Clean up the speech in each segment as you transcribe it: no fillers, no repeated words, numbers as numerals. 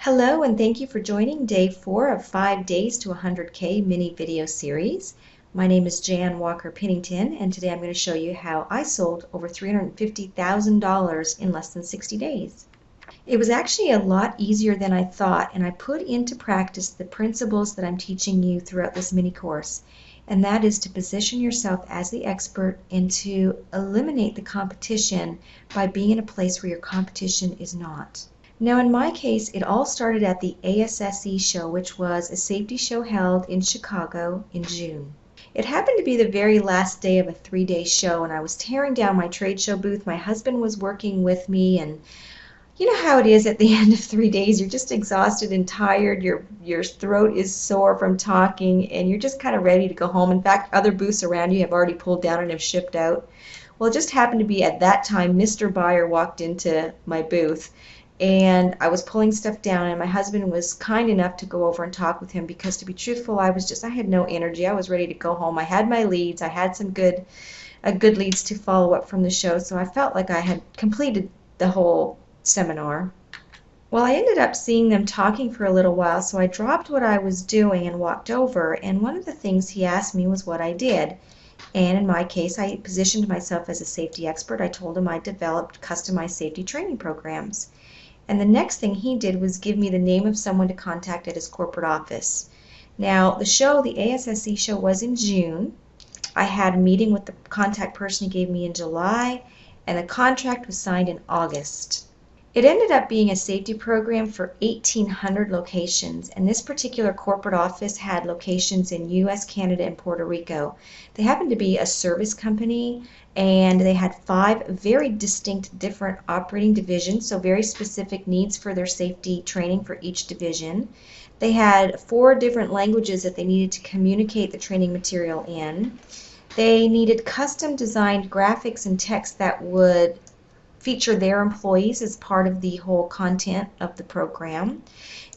Hello and thank you for joining day 4 of 5 Days to 100K mini video series. My name is Jan Walker Pennington and today I'm going to show you how I sold over $350,000 in less than 60 days. It was actually a lot easier than I thought, and I put into practice the principles that I'm teaching you throughout this mini course, and that is to position yourself as the expert and to eliminate the competition by being in a place where your competition is not. Now in my case, it all started at the ASSE show, which was a safety show held in Chicago in June. It happened to be the very last day of a 3-day show, and I was tearing down my trade show booth. My husband was working with me, and you know how it is at the end of 3 days. You're just exhausted and tired. Your throat is sore from talking, and you're just kind of ready to go home. In fact, other booths around you have already pulled down and have shipped out. Well, it just happened to be at that time Mr. Buyer walked into my booth, and I was pulling stuff down, and my husband was kind enough to go over and talk with him because, to be truthful, I had no energy. I was ready to go home. I had my leads. I had some good leads to follow up from the show, so I felt like I had completed the whole seminar. Well, I ended up seeing them talking for a little while, so I dropped what I was doing and walked over, and one of the things he asked me was what I did. And in my case, I positioned myself as a safety expert. I told him I developed customized safety training programs. And the next thing he did was give me the name of someone to contact at his corporate office. Now, the ASSE show, was in June. I had a meeting with the contact person he gave me in July, and the contract was signed in August. It ended up being a safety program for 1,800 locations, and this particular corporate office had locations in US, Canada, and Puerto Rico. They happened to be a service company, and they had 5 very distinct different operating divisions, so very specific needs for their safety training for each division. They had 4 different languages that they needed to communicate the training material in. They needed custom designed graphics and text that would feature their employees as part of the whole content of the program.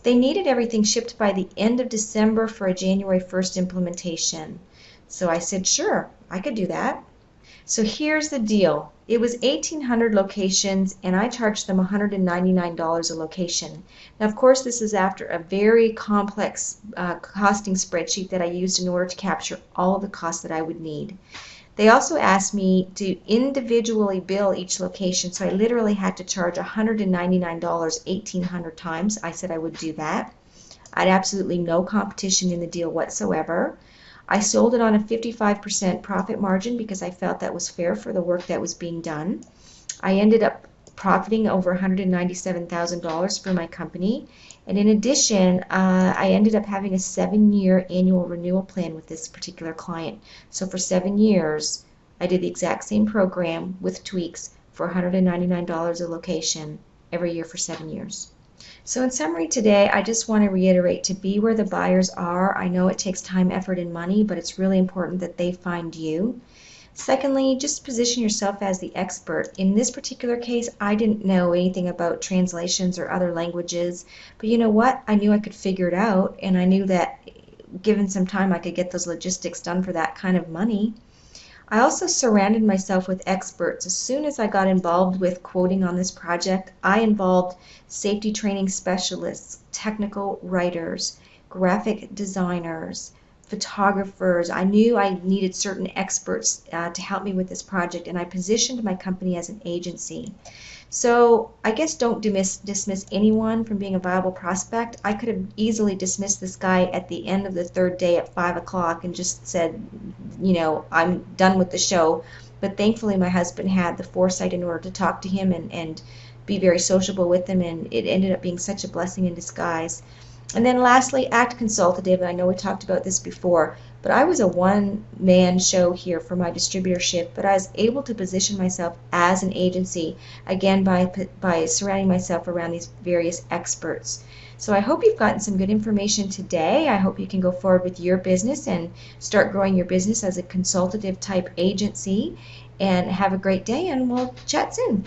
They needed everything shipped by the end of December for a January 1st implementation. So I said, sure, I could do that. So here's the deal. It was 1,800 locations, and I charged them $199 a location. Now, of course, this is after a very complex costing spreadsheet that I used in order to capture all of the costs that I would need. They also asked me to individually bill each location, so I literally had to charge $199 1,800 times. I said I would do that. I had absolutely no competition in the deal whatsoever. I sold it on a 55% profit margin because I felt that was fair for the work that was being done. I ended up profiting over $197,000 for my company. And in addition, I ended up having a 7-year annual renewal plan with this particular client. So for 7 years, I did the exact same program with tweaks for $199 a location every year for 7 years. So in summary today, I just want to reiterate to be where the buyers are. I know it takes time, effort, and money, but it's really important that they find you. Secondly, just position yourself as the expert. In this particular case, I didn't know anything about translations or other languages, but you know what? I knew I could figure it out, and I knew that given some time I could get those logistics done for that kind of money. I also surrounded myself with experts. As soon as I got involved with quoting on this project, I involved safety training specialists, technical writers, graphic designers, photographers. I knew I needed certain experts to help me with this project, and I positioned my company as an agency. So I guess don't dismiss anyone from being a viable prospect. I could have easily dismissed this guy at the end of the 3rd day at 5 o'clock and just said, you know, I'm done with the show. But thankfully my husband had the foresight in order to talk to him and be very sociable with him, and it ended up being such a blessing in disguise. And then lastly, act consultative. I know we talked about this before, but I was a one-man show here for my distributorship, but I was able to position myself as an agency, again, by surrounding myself around these various experts. So I hope you've gotten some good information today. I hope you can go forward with your business and start growing your business as a consultative type agency. And have a great day, and we'll chat soon.